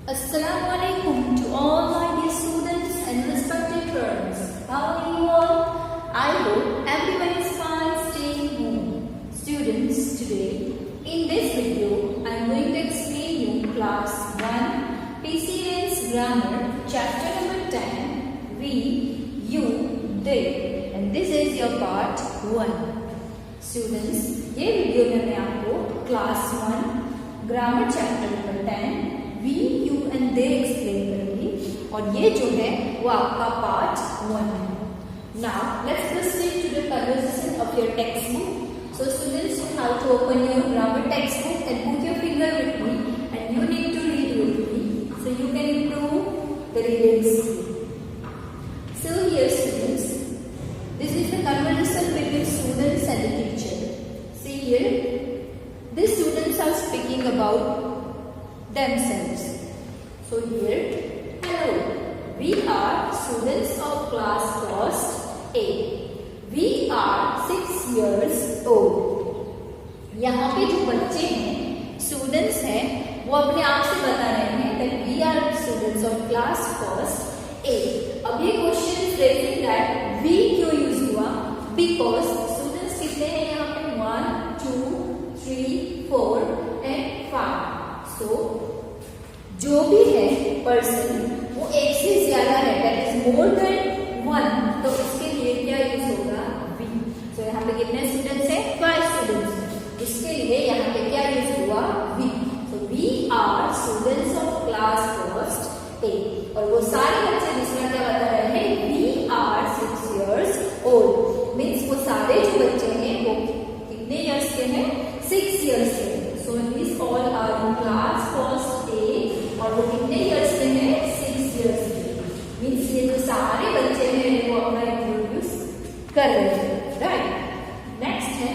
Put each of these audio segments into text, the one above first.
Assalamualaikum to all my dear students and respected parents. How are you all? I hope everyone is fine staying home. Students, today in this video I am going to explain you class 1 PCN's grammar chapter number 10 we, you, they, and this is your part 1. Students, ये video में मैं आपको class 1 grammar chapter number 10 we, you and they explain करूंगी और ये जो है वो आपका पार्ट 1 है. Now let's proceed to the conversation of your textbook. So students, you have to open your grammar textbook and put your finger with me and you need to read with me so you can improve the reading skill. So here students, this is the conversation between students and the teacher. See here, the students are speaking about themselves. So here, hello, we are students of class first A. We are 6 years old. यहाँ पे जो बच्चे हैं, students हैं, वो अपने आप से बता रहे हैं that we are students of class first A. अब ये question is raising that we क्यों यूज हुआ? बिकॉज स्टूडेंट्स कितने हैं यहाँ पे? 1, 2, 3, 4 एंड 5. सो जो भी है पर्सन वो एक से ज्यादा है, दैट इज मोर देन 1, तो उसके लिए क्या यूज होगा? we. सो यहाँ पे कितने स्टूडेंट्स हैं? 5 स्टूडेंट्स. इसके लिए यहाँ पे क्या यूज हुआ? we. So we are students of class first A. और वो सारे बच्चे दूसरा क्या बता रहे हैं? We are 6 years old. Means वो सारे जो बच्चे हैं वो कितने इयर्स के हैं? 6 इयर्स के. So this all are in class first A और वो कितने इयर्स के हैं? 6 इयर्स के. मीन्स ये जो सारे बच्चे हैं वो अपना इंट्रोड्यूस कर रहे हैं. राइट. नेक्स्ट है,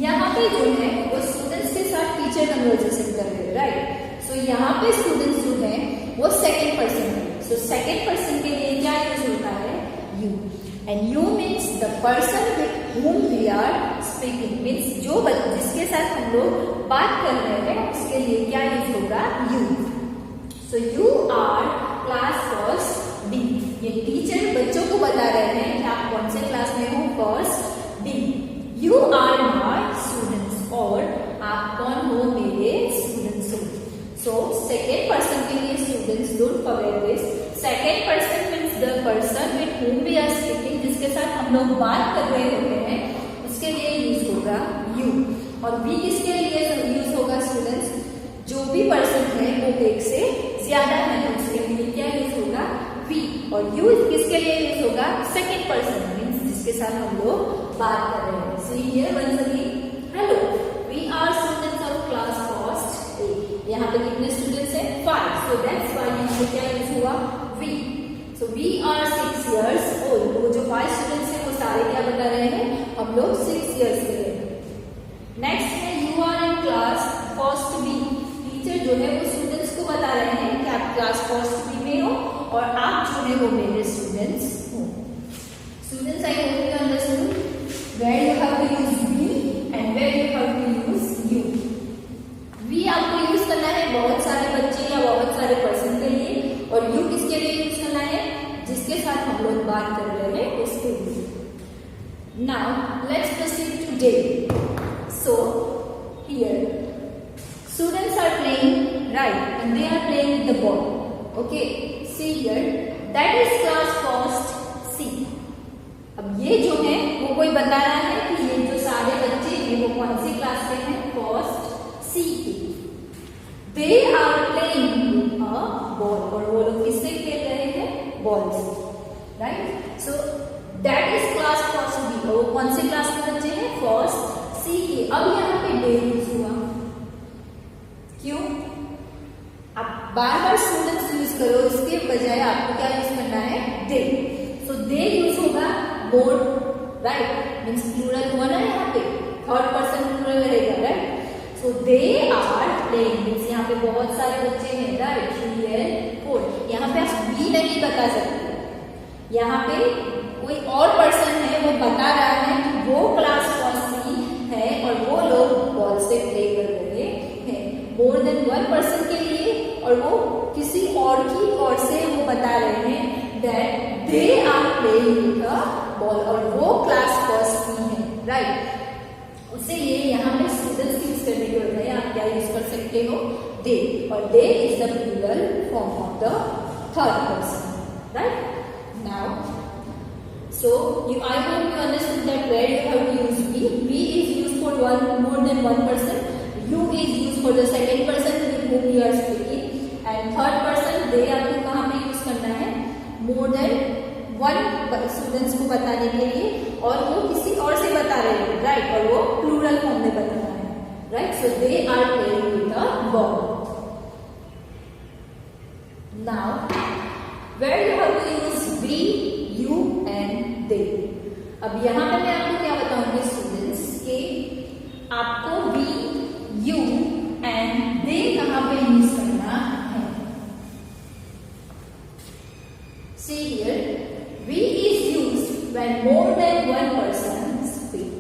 यहाँ पे जो है वो स्टूडेंट्स के साथ टीचर कन्वर्सेशन कर रहे हैं. राइट. सो यहाँ पे स्टूडेंट्स जो है वो सेकेंड पर्सन है. सो सेकेंड पर्सन के लिए क्या यूज होता है? You. And you means the person with whom we are speaking. Means जो जिसके साथ हम लोग बात कर रहे हैं उसके लिए क्या यूज होगा? You. So you are class first b. ये टीचर बच्चों को बता रहे हैं कि आप कौन से क्लास में हो? First b. You are my students. और आप कौन हो? मेरे स्टूडेंट्स हो. So second person के लिए students don't forget this. Second person means the person with whom we are speaking, जिसके साथ हम लोग बात कर रहे होते हैं, उसके लिए यूज होगा you. और we किसके लिए यूज होगा? स्टूडेंट्स, जो भी पर्सन है वो एक से ज्यादा है तो उसके लिए क्या यूज होगा? we. और you किसके लिए यूज होगा? सेकेंड पर्सन मीन्स जिसके साथ हम लोग बात कर रहे हैं. So here once again, hello, we are students of class first A. यहाँ पे कितने स्टूडेंट्स हैं? 5. सो दैट्स व्हाई यहाँ पे क्या यूज हुआ? we. So we are 6 years old. वो जो 5 स्टूडेंट्स हैं वो सारे क्या बता रहे हैं? हम लोग 6 years के हैं. नेक्स्ट है, you are in class first B. Teacher जो है वो स्टूडेंट्स को बता रहे हैं कि आप क्लास फर्स्ट B में हो और आप जो है वो मेरे स्टूडेंट्स हो. Students, I hope you understood where you have to use we and where you have to use you. we आपको यूज करना है बहुत सारे बच्चे या बहुत सारे पर्सन के लिए, और you किसके लिए यूज करना है? जिसके साथ हम लोग बात कर रहे हैं उसके लिए. Now let's proceed today. So here students are playing, right, and they are playing with the ball. Okay, see here, that is class first C. अब ये जो है वो कोई बता रहा है कि ये जो सारे बच्चे हैं वो कौन सी क्लास के हैं? फर्स्ट सी के. They are playing a ball. और वो लोग किससे खेल रहे हैं? बॉल से. Right. So that is class first b. और वो कौन सी क्लास के बच्चे हैं? फर्स्ट सी के. अब यहाँ पे डे यूज हुआ. क्यों? आप बार बार स्टूडेंट्स यूज करो, इसके बजाय आपको क्या यूज करना है? दे. सो दे यूज होगा मोर. राइट. मीन्स प्लूरल हुआ ना यहाँ पे, थर्ड पर्सन प्लूरल रहेगा. Right. So they are playing means यहाँ पे बहुत सारे बच्चे हैं. राइट. 3 and 4. यहाँ पे आप भी नहीं बता सकते. यहाँ पे कोई और पर्सन है वो बता रहा है कि वो क्लास फर्स्ट है और वो लोग बॉल से प्ले कर रहे हैं. मोर देन 1 पर्सन के लिए और वो किसी और की ओर से वो बता रहे हैं that they are playing with the ball, और वो क्लास फर्स्ट की है, राइट। उससे ये यहाँ पे स्टूडेंट्स यूज करने के बजाय आप क्या यूज कर सकते हो, दे, और they is the plural form of the third person, right. Now so I hope you understood that where you have to use we. We is used for more than one person. You is used for the second person with whom you are speaking, and third person they आपको कहाँ पे use करना है, more than one students को बताने के लिए, और वो किसी और से बता रहे हैं, राइट, और वो प्लूरल फॉर्म में बताना है, right. So they are playing with the ball. Now where you have to use we, you and they. अब यहाँ पे मैं आपको क्या बताऊंगी स्टूडेंट्स के आपको we, you and they कहाँ पे यूज करना है। See here, we is used when more than one person speak.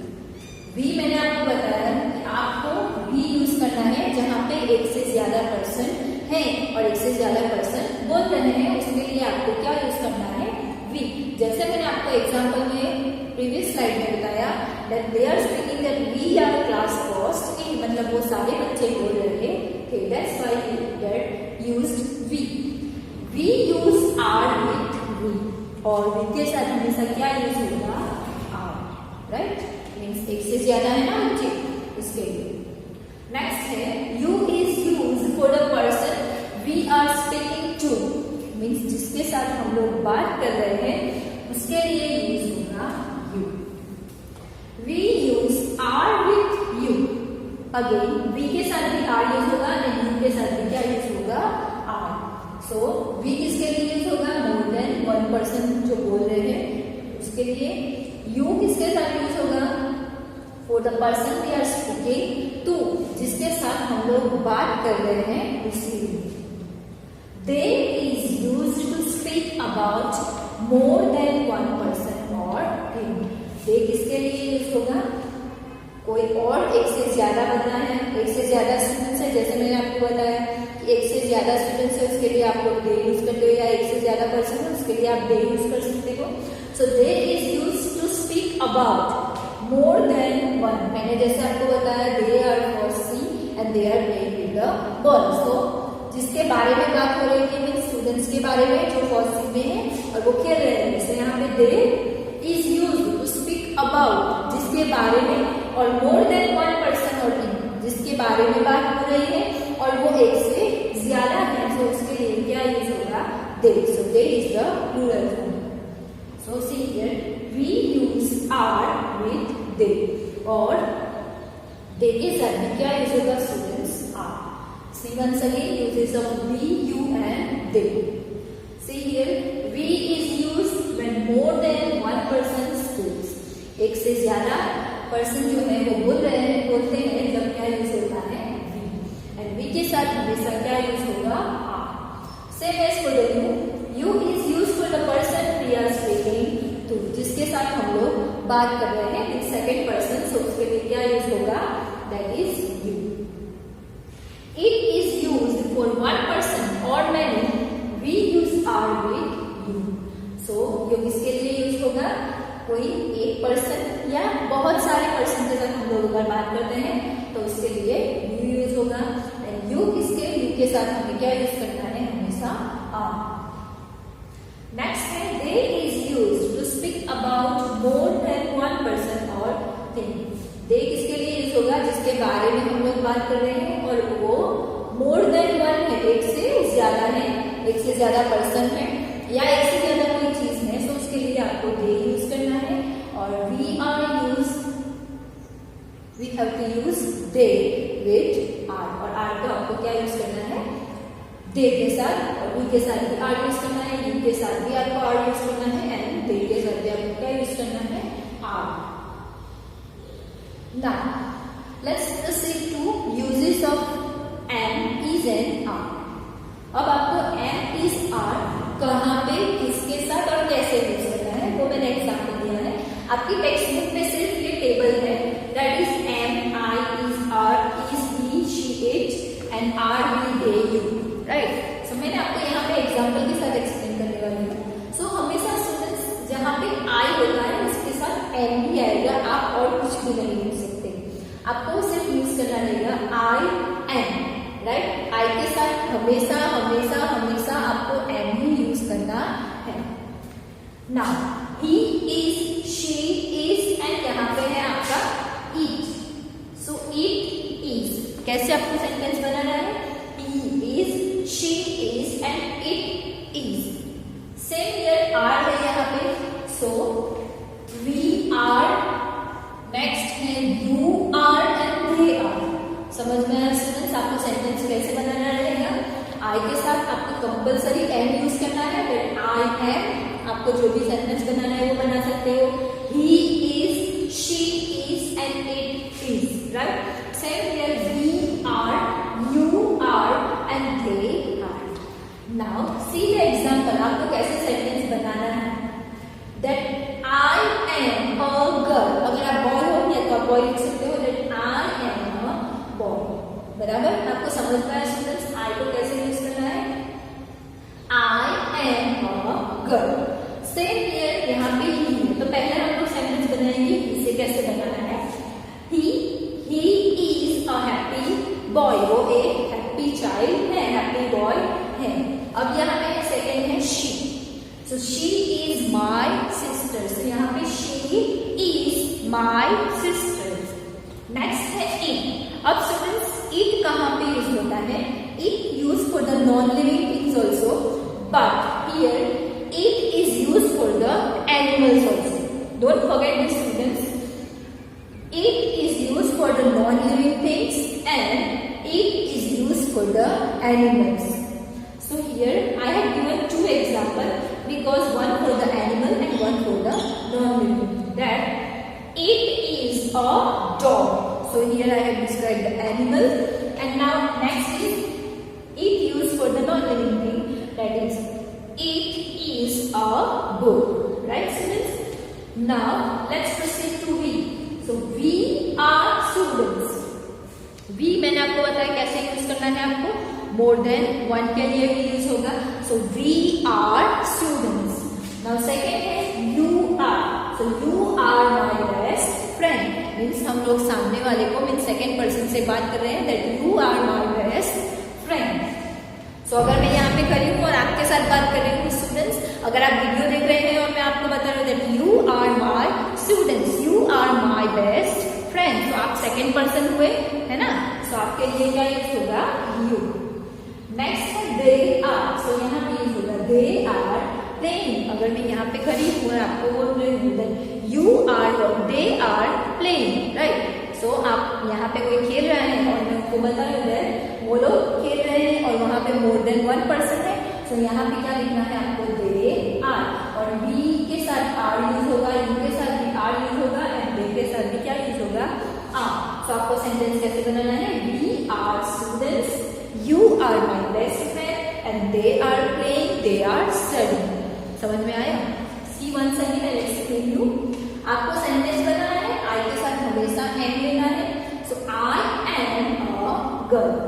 we मैंने आपको बताया कि आपको we यूज करना है जहाँ पे एक से ज्यादा पर्सन है और एक से ज्यादा पर्सन बोल रहे हैं, उसके लिए आपको क्या यूज करना है, वी। जैसे मैंने आपको एग्जांपल में प्रीवियस स्लाइड में बताया that they are speaking that we are class first, मतलब वो सारे बच्चे बोल रहे थे, that's why that used we. We use are with we, और वी के साथ हमेशा क्या यूज होगा, आर, राइट। मीन्स एक से ज्यादा है ना बच्चे, उसके लिए। नेक्स्ट है you is use for the person we are speaking to, means जिसके साथ हम लोग बात कर रहे हैं उसके लिए यूज होगा you. We use are with you, again we के साथ भी आर यूज होगा एंड यू के साथ भी क्या यूज होगा, आर। सो वी किसके लिए यूज होगा, मोर देन वन पर्सन जो बोल रहे हैं उसके लिए। यू किसके साथ यूज होगा, for the person we are speaking to, जिसके साथ हम लोग बात कर रहे हैं उसके लिए। They is used to speak about more than one person और थिंग। दे किसके लिए यूज होगा, कोई और एक से ज्यादा बंदा है, एक से ज्यादा स्टूडेंट्स है, जैसे मैंने आपको बताया कि एक से ज्यादा स्टूडेंट्स है उसके लिए आप लोग दे यूज करते हो, या एक से ज्यादा पर्सन है उसके लिए आप दे यूज कर सकते हो। So they is used to speak about more than one. मैंने जैसे आपको बताया they are first C and they are playing with the ball. So जिसके बारे में बात हो रही थी मीन स्टूडेंट्स के बारे में जो फर्स्ट सी में है और वो खेल रहे हैं, जैसे यहाँ पे they is used to speak about, जिसके बारे में, और मोर देन वन पर्सन और थिंग, जिसके बारे में बात हो रही है और वो एक से ज्यादा है, तो उसके लिए क्या यूज होगा, they. So they is the plural form. So see here we use are with they, और they के साथ में क्या यूज होगा students, are. See once again uses of we, you and they. See here, we is used when more than one person speaks. एक से ज्यादा person जो है वो बोलते हैं जब क्या यूज होता है we, and we के साथ हमेशा क्या यूज होगा, are. Same as for the you. You is used for the person we are speaking to, जिसके साथ हम लोग बात कर रहे हैं इन सेकेंड पर्सन, सो उसके लिए क्या यूज होगा, that is you. It is used for one person और many, we use are with you. So ये किसके लिए यूज होगा, कोई एक पर्सन या बहुत सारे पर्सन के साथ हम लोग अगर बात करते हैं तो उसके लिए यू यूज होगा, एंड यू के साथ हमें क्या यूज करना है, हमेशा आर। नेक्स्ट है they is used to speak about more than one person और थिंग। दे किसके लिए यूज होगा, जिसके बारे में हम लोग बात कर रहे हैं और वो मोर देन वन है, एक से ज्यादा है, एक से ज्यादा पर्सन है या एक से ज्यादा कोई चीज है, तो उसके लिए आपको दे यूज करना है। और we have to use they with are, और आर को आपको क्या यूज करना है, दे के साथ, और वी के साथ भी आर यूज करना है, यू के साथ भी आपको आर यूज करना है, एंड दे के साथ भी आपको क्या यूज करना है, are. Now let's proceed to uses of am, is and are. अब आपको एम, इज, आर कहाँ पे, किसके साथ और कैसे यूज करना है वो मैंने एग्जाम्पल दिया है। आपकी टेक्स्ट बुक में सिर्फ ये टेबल है, that is am, I, is, are, is, he, she, it and are, we, they, you, right. So मैंने आपको यहाँ पे एग्जाम्पल के साथ एक्सप्लेन करने वाली हूँ। सो हमेशा स्टूडेंट्स जहाँ पे आई होता है उसके साथ एम भी आएगा, आप और कुछ भी नहीं यूज सकते, आपको सिर्फ यूज करना रहेगा आई एम, राइट। आई के साथ हमेशा हमेशा हमेशा आपको एम ही यूज करना है। Now he is, she is and यहाँ पे है आपका इट। सो इट इज कैसे आपको सेंटेंस बनाना है, he is, she is and it is. Same here are है यहाँ पे, सो वी आर, नेक्स्ट है you are and they are. समझ में आया स्टूडेंट्स, आपको सेंटेंस कैसे बनाना रहेगा। आई के साथ आपको कंपल्सरी एम यूज करना है, बट आई एम आपको जो भी सेंटेंस बनाना है वो बना सकते हो। He is, she is and it is, right. Same here we are, you are and they are. Now see the example, आपको कैसे सेंटेंस बनाना है। That I am a girl, अगर आप बॉय हो या तो आप बॉय लिख सकते हो, that I am a boy, बराबर। आपको समझ में आया स्टूडेंट्स आई को कैसे यूज करना है, आई am a girl. Same here यहाँ पे ही, तो पहले हम लोग सेंटेंस बनाएंगे इसे कैसे बनाना है। He is a happy boy, वो एक हैप्पी चाइल्ड है, हैप्पी बॉय है। अब यहाँ पे सेकेंड है she, so she is my sister, so यहाँ पे she is my sister. Next है इट। अब स्टूडेंट्स इट कहाँ पे यूज होता है, it use for the non living things also, but here it is used for the animals also. Don't forget this students. It is used for the non-living things and it is used for the animals. So here I have given two examples because one for the animal and one for the non-living. That it is a dog. So here I have described the animal and now next is it used for the non-living thing, that is it is a book, right students? Now let's proceed to we. So we are students. We मैंने आपको बताया कैसे use करना है, आपको मोर than one के लिए भी यूज होगा। So we are students. Now second है you are. So you are my best friend. Means हम लोग सामने वाले को मीन्स सेकेंड पर्सन से बात कर रहे हैं, that you are my best friend. तो अगर मैं यहाँ पे खड़ी हूँ और आपके साथ बात कर रही हूँ स्टूडेंट्स, अगर आप वीडियो देख रहे हैं और मैं आपको बता रही हूँ that you are my students, you are my best friend, तो आप सेकेंड पर्सन हुए, है ना। तो आपके लिए क्या यूज होगा, यू। नेक्स्ट है दे आर, सो यहाँ पे यूज होगा दे आर प्लेइंग। अगर मैं यहाँ पे खड़ी हूँ और आपको बोल रही हूँ that you are, they are playing, right. So आप यहाँ पे कोई खेल रहे हैं और मैं उनको बता रही हूँ वो लोग खेल रहे हैं और वहां पे मोर देन वन पर्सन है, तो यहाँ पे क्या लिखना है आपको, दे आर। और वी के साथ आर यूज होगा, यू के साथ भी आर यूज होगा एंड दे के साथ भी क्या यूज होगा, आर। तो आपको सेंटेंस कैसे बनाना है, we are students, you are my best friend and they are playing, they are studying. समझ में आया? See once again I explain you. आपको सेंटेंस बनाना है, आई के साथ हमेशा एम लेना है। So I am a girl.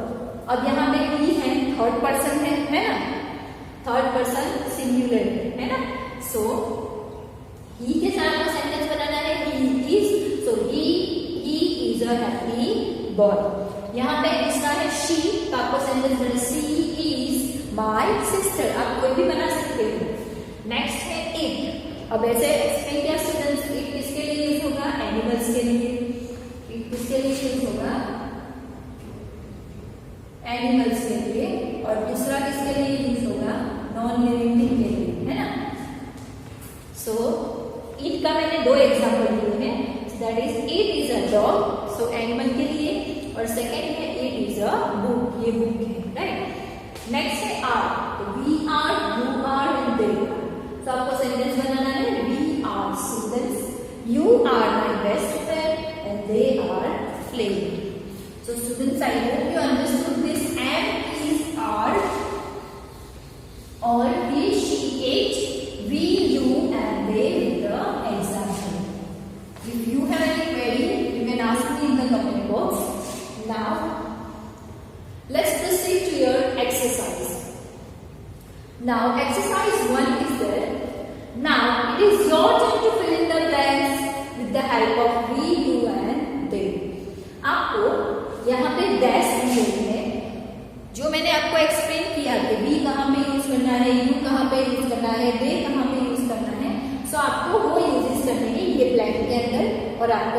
अब यहाँ पे ही है, थर्ड पर्सन है ना, थर्ड पर्सन सिंगुलर है ना। सो ही के साथ आपको सेंटेंस बनाना है, he is, so he is a happy boy. यहाँ पे दूसरा है शी, तो आपको sentence banana, she is my sister, आप कोई भी बना सकते हो। नेक्स्ट है इट। अब ऐसे एक्सप्लेन किया स्टूडेंट्स, इट किसके लिए यूज होगा, एनिमल्स के लिए। इट किसके लिए यूज होगा, एनिमल्स के लिए। और दूसरा किसके लिए यूज होगा, नॉन लिविंग थिंग के लिए, है ना। सो इट का मैंने दो एग्जांपल दिए हैं, that is it is a dog, so animal के लिए, और सेकेंड है इट इज अ बुक, ये बुक है, राइट। नेक्स्ट है आर, तो we are, you are and they are. तो आपको सेंटेंस बनाना है, we are students, you are my best friend and they are playing. So students, I hope you understood this. M is R, or he, she, it, we, you and they with the example. If you have any query, you can ask me in the comment box. Now, let's proceed to your exercise. Now exercise 1 is there. Now it is your turn to fill in the blanks with the help of we, you and they. आपको यहाँ पे dash दिए हैं जो मैंने आपको explain किया कि वी कहाँ पे यूज करना है, यू कहाँ पे यूज करना है, दे कहाँ पे यूज करना है. सो आपको वो यूजेस करने हैं ये ब्लैंक के अंदर और आपको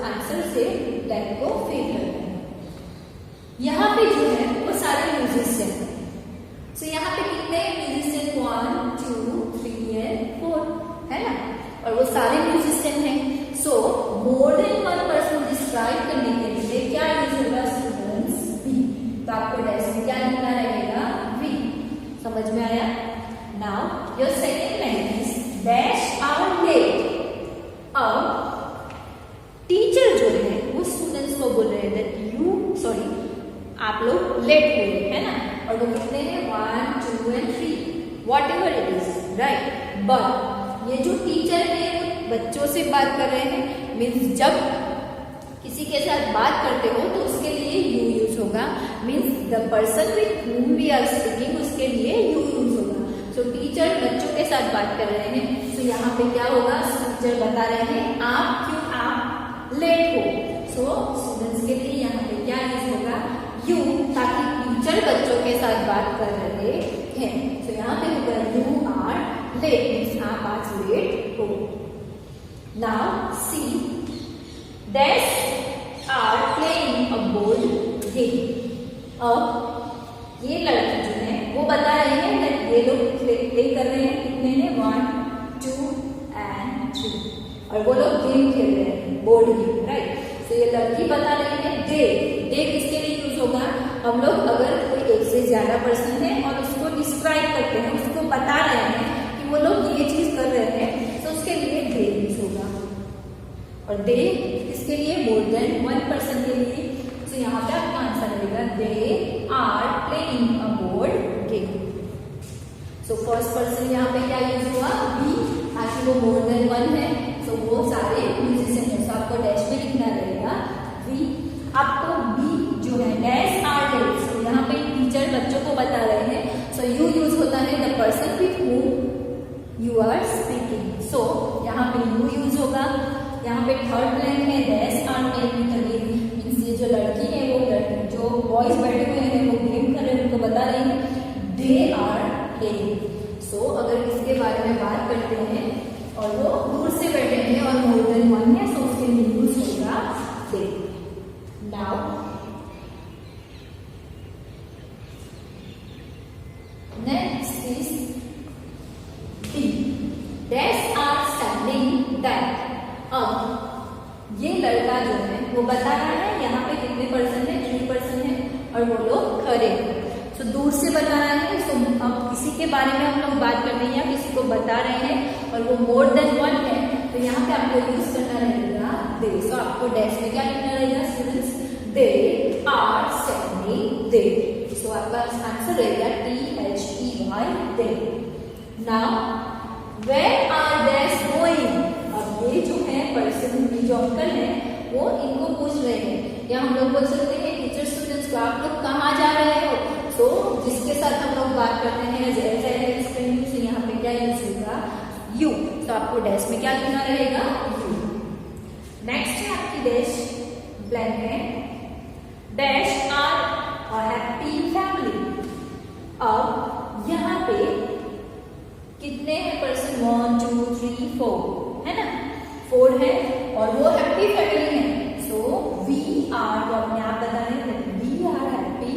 आंसर से ब्लैंक को फिल करना है. यहाँ पे जो है वो सारे यूजेस हैं. सो यहाँ पे कितने यूजेस हैं? 1, 2, 3 एंड 4 है ना. और वो सारे म्यूजिशियन हैं. So more than one person describe करने के लिए क्या यूज होगा स्टूडेंट्स? वी. तो आपको डैश में क्या लिखना रहेगा? वी. समझ में आया? Now your second line is dash are late. अब टीचर जो है वो स्टूडेंट्स को बोल रहे हैं आप लोग लेट हुए है ना. और वो कितने हैं? 1, 2 and 3 what ever it is right. But ये जो टीचर है बच्चों से बात कर रहे हैं मीन्स जब किसी के साथ बात करते हो तो उसके लिए यू यूज होगा. Means the person with whom we are speaking उसके लिए यू यूज होगा. सो टीचर बच्चों के साथ बात कर रहे हैं. सो यहाँ पे क्या होगा? टीचर बता रहे हैं आप लेट हो. सो स्टूडेंट्स के लिए यहाँ पे क्या यूज होगा? यू. ताकि टीचर बच्चों के साथ बात कर रहे हैं. सो यहाँ पे होगा यू आर लेट मीन्स आप आज लेट हो. Now see, dash are playing a board game. अब ये लड़के जो है वो बता रहे हैं कि ये लोग प्ले कर रहे हैं. कितने हैं? 1, 2 एंड 3. और वो लोग गेम खेल रहे हैं बोर्ड गेम राइट. तो ये लड़की बता रही है दे. दे किसके लिए यूज होगा? हम लोग अगर कोई एक से ज्यादा पर्सन है और उसको डिस्क्राइब करते हैं, उसको बता रहे हैं कि वो लोग ये चीज कर रहे हैं तो उसके लिए दे यूज होगा. और दे किसके लिए? मोर देन वन पर्सन के लिए. तो यहाँ पे आपका आंसर रहेगा they are playing a board game. So first person यहाँ पे क्या यूज हुआ? वी. ताकि वो मोर देन वन है तो वो सारे म्यूजिशियन है. सो आपको डैश में लिखना रहेगा वी. आपको बी जो है डैश आर लेट. सो यहाँ पे टीचर बच्चों को बता रहे हैं. सो यू यूज होता है the person with whom you are speaking. So यहाँ पे यू यूज होगा. यहाँ पे थर्ड ब्लैंक है dash are playing again means ये जो लड़की है वो लड़की जो बॉयज बैठे हुए हैं वो गेम कर रहे हैं उनको बता रहे हैं दे आर प्लेइंग. सो अगर इसके बारे में बात करते हैं और वो दूर से बैठे हैं और मोर देन वन है सो उसके लिए यूज होगा they. Now next is B. Dash are standing that. अब ये लड़का जो है वो बता रहा है यहाँ पे कितने पर्सन है? 3 पर्सन है और वो लोग खड़े हैं. तो दूर से बता रहा है. तो अब किसी के बारे में हम लोग बात कर रहे हैं या किसी को बता रहे हैं और वो मोर देन वन है तो यहाँ पे आपको यूज करना रहेगा दे. सो आपको डैश में क्या लिखना रहेगा students? They are standing they. So आपका आंसर रहेगा THEY they. Now where are dash going. अब ये जो है पर्सन जो अंकल है वो इनको पूछ रहे हैं या हम लोग बोल सकते हैं टीचर स्टूडेंट्स को आप लोग कहाँ जा रहे हो. तो जिसके साथ हम लोग बात करते हैं से यहाँ पे क्या यूज होगा? यू. तो आपको डैश में क्या लिखना रहेगा? यू. नेक्स्ट है आपकी डैश ब्लैंक है डैश आर हैप्पी फैमिली. अब यहाँ पे कितने हैं पर्सन? 1, 2, 3, 4 है ना. 4 है और वो हैप्पी फैमिली है. सो वी आर तो अपने आप बता रहे हैं वी आर हैप्पी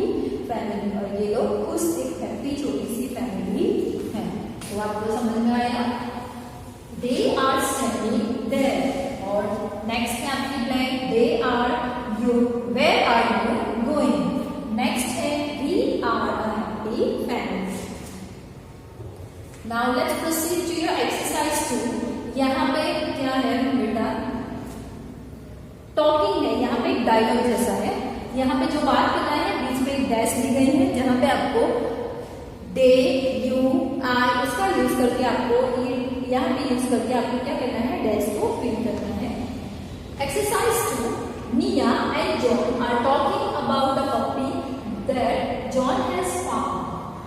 फैमिली. और ये लोग खुश एक हैप्पी छोटी सी फैमिली है. तो आपको समझ में आया? They are standing there. और नेक्स्ट है आपकी blank they are you. Where are you going. Next है we are a happy family. Now let's proceed to your exercise 2. यहाँ पे क्या है बेटा? टॉकिंग है. यहाँ पे एक डायलॉग जैसा है. यहाँ पे जो बात करना है बीच में एक डैश दी गई है जहाँ पे आपको दे यू आई उसका यूज करके आपको ये यहाँ पे यूज करके आपको क्या करना है? डैश को फिल करना है. Exercise 2. Nia and John are talking about a puppy that John has found.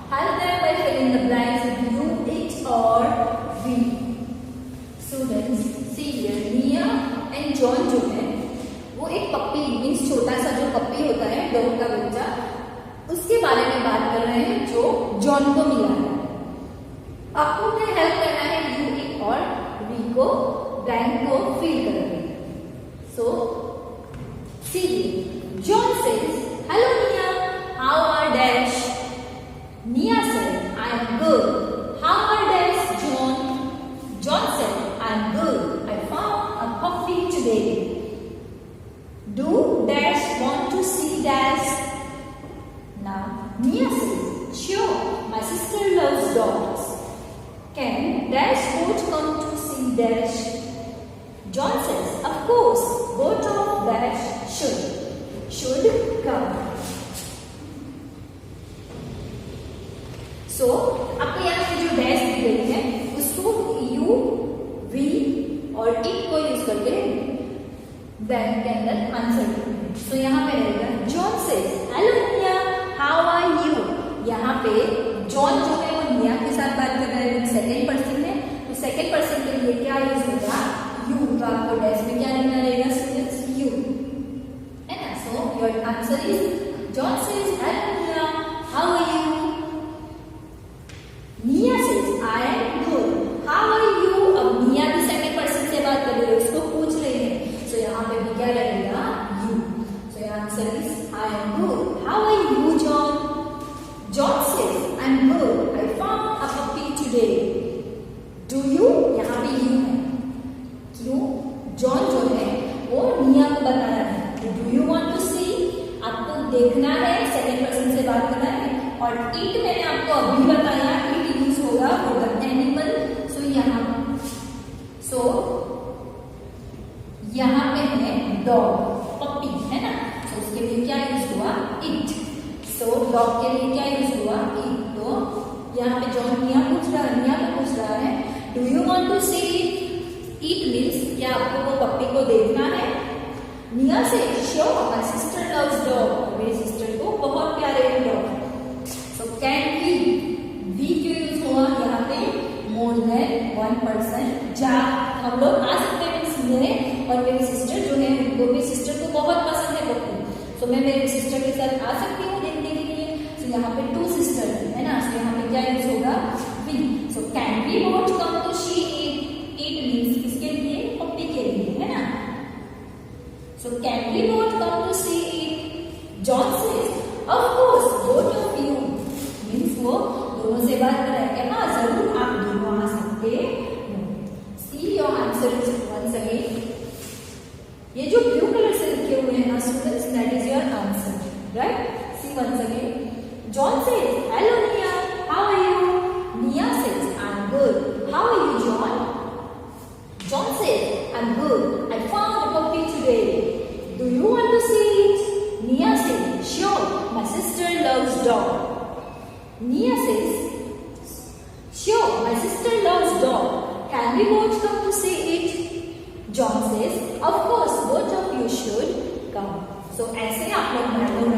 Help them by filling the blank John जो है वो एक पप्पी मीन्स छोटा सा जो पप्पी होता है डॉग का बच्चा, उसके बारे में बात कर रहे हैं जो जॉन को मिला है। आपको क्या हेल्प करना है, यू और वी को ब्लैंक को फिल करके। So see John says hello Nia, how are dash. Nia said I am good, how are dash John. John said I am good, I found a puppy today. Do dash want to see dash. Now Nia says sure, my sister loves dogs. Can Dash both come to see Dash? John says of course, both of Dash should come. So आपको यहाँ पे जो dash दी गई है उसको you, we और it को use करके ब्लैंक के अंदर आंसर करते हैं। सो यहाँ पे रहेगा John says hello Nia, how are you. यहाँ पे जॉन जो है वो निया के साथ बात कर रहा है, सेकेंड पर्सन है, तो सेकेंड पर्सन के लिए क्या यूज होगा, यू। तो आपको डैश में क्या लिखना रहेगा स्टूडेंट्स, यू, है ना। So your answer is John says hello Nia, how are you. Nia says I am good, how are you. अब निया भी सेकेंड पर्सन से बात कर रही है, उसको पूछ रहे हैं, सो यहाँ पे भी क्या रहेगा, you. So your answer is I am good. How are you, John? John says, I'm good. I found a puppy today. Do you? यहाँ पे you है। क्यों? John जो है वो निया को बता रहा है। Do you want to see? आपको देखना है, सेकेंड पर्सन से बात करना है। और it मैंने आपको अभी बताया, it यूज होगा for the animal. यहाँ पे है dog, puppy है ना, तो उसके लिए क्या यूज हुआ, it. सो डॉग के लिए क्या यूज हुआ, it. तो यहाँ पे जॉन निया को पूछ रहा है do you want to see it. It means क्या आपको वो पप्पी को देखना है। निया से sure, my sister loves dog, मेरी सिस्टर को बहुत प्यारे हैं डॉग। सो कैन वी क्यों यूज हुआ यहाँ पे, मोर देन वन पर्सन, जा हम लोग आ सकते हैं मेरे और मेरी सिस्टर जो है उनको, मेरी सिस्टर को बहुत पसंद है पप्पी, सो मैं मेरी सिस्टर के साथ आ सकती हूँ देखने के लिए। सो यहाँ पे टू सिस्टर है ना, सो यहाँ पे क्या यूज होगा, we. So can we both come to see it. It means किसके लिए, पप्पी के लिए, है ना। So can we both come to see it. John says of course both of you, means वो दोनों से बात कर रहा है, हाँ जरूर आप दोनों आ सकते हो। See your answer is once again, ये जो ब्लू कलर से लिखे हुए हैं ना students, that is your answer, right. See once again, John says hello Nia, how are you. Nia says I am good, how are you John. John says I am good, I found a puppy today. Do you want to see it. Nia says sure, my sister loves dog. Nia says sure, my sister loves dog. Can we both come to see it. John says, of course, both of you should come. So ऐसे आप लोग dialogue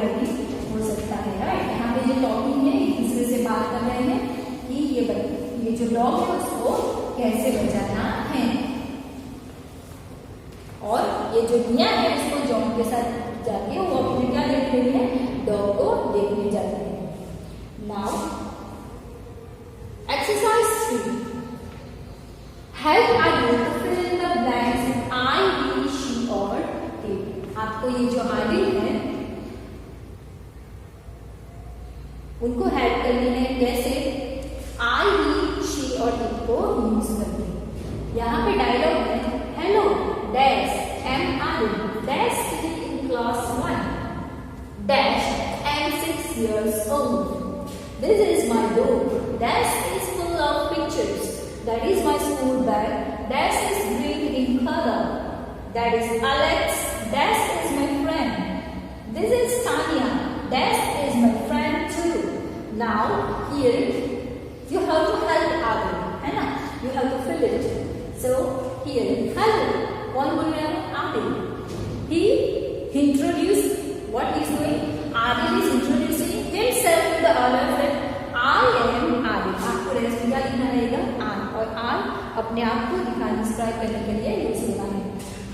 हो सकता है, right. यहाँ पे जो talking है एक दूसरे से बात कर रहे हैं कि ये जो डॉग है उसको कैसे बचाना है, और ये जो निया है उसको जॉन के साथ जाके वो अपने क्या देख रही है, डॉग को देखने जाते हैं। Now exercise 3, help I you to fill in the blanks I, he, she और it। आपको ये जो आदि है उनको हेल्प करनी है, कैसे, I, he, she और it को यूज करके। यहाँ पे डायलॉग है, हेलो डैश एम आदि dash in class 1 dash M 6 years old। This is my book, dash is full of pictures, that is my school bag, dash is green in color, that is Alex, dash is my friend, this is Tanya, dash is my friend too। Now here you have to help Adi, है ना, you have to fill it। So here hello, कौन बोल रहा है, Adi। He introduced what he is doing, Adi is introducing himself to the others। I am Adi। आपको rest क्या लिखना रहेगा, I, और I अपने आप को दिखाने डिस्क्राइब करने के लिए यूज होना है।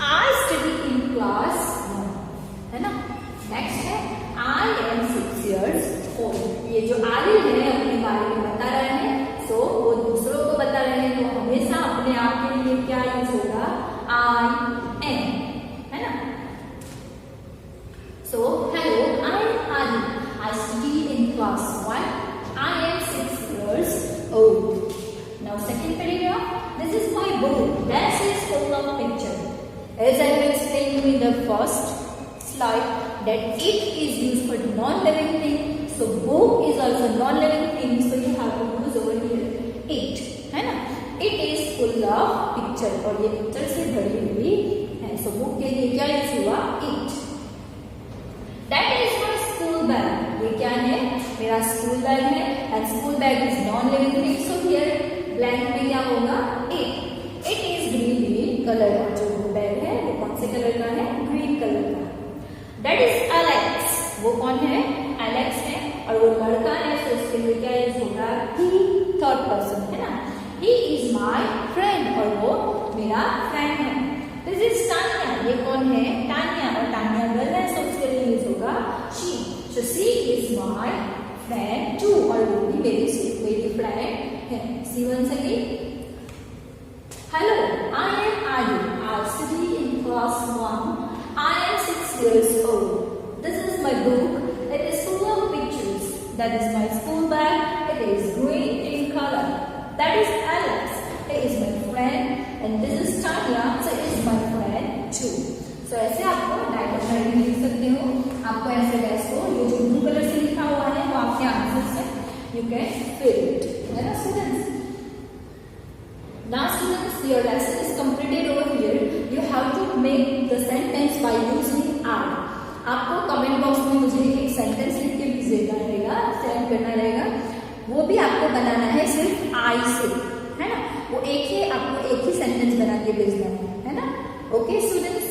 I study in class 1, है ना. नेक्स्ट है I am 6 years old. ये जो आदिल है अपने बारे में बता रहे हैं, सो वो दूसरों को बता रहे हैं, तो हमेशा अपने आप के लिए क्या यूज होगा, I am, है ना. So hello, I am Adil. I study in class 1. I am 6 years old. Now second paragraph. This is my book. That is full of picture. As I have explained to you in the first slide, that it is used for non-living thing. So book is also non-living thing. So you have to use over here it, है ना. It is full of picture. और ये picture से भरी हुई है. So book के लिए क्या यूज हुआ, it. That is my school bag. ये क्या है, मेरा स्कूल बैग है. And school bag is non-living thing. So here blank में क्या होगा, it. It is green color. और जो बैग है वो कौन से कलर का है, ग्रीन कलर का. That is Alex. वो कौन है, Alex है. और वो लड़का है, तो इसके लिए क्या यूज होगा, he, थर्ड पर्सन, है ना. He is my friend. और वो मेरा फ्रेंड है. This is Tanya. ये कौन है, तानिया. और तानिया गर्ल है, तो उसके लिए यूज होगा she. So she is my friend too. और वो भी मेरी फ्रेंड है. See once again. Hello, I am Adil. I study in class 1. I am 6 years old. This is my book. It is full of pictures. That is my school bag. It is green in color. That is Alex. He is my friend. And this is Tanya. So he is my friend too. So ऐसे आपको diagram writing लिख सकते हो. आपको ऐसे gas को ये जो ब्लू कलर से लिखा हुआ है वो आपके आंसर से you can fill it. है ना students? Now students, your lesson is completed over here. You have to make the sentence by using I. आपको कमेंट बॉक्स में मुझे एक सेंटेंस लिख के भेजना रहेगा, सेंड करना रहेगा. वो भी आपको बनाना है सिर्फ I से, है ना. वो आपको एक ही सेंटेंस बना के भेजना है ना. Okay students,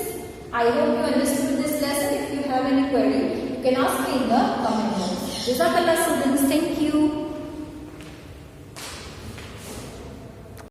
I hope you understood this lesson. If you have any query, you can ask me in the comment box. Jazakallah students, thank you.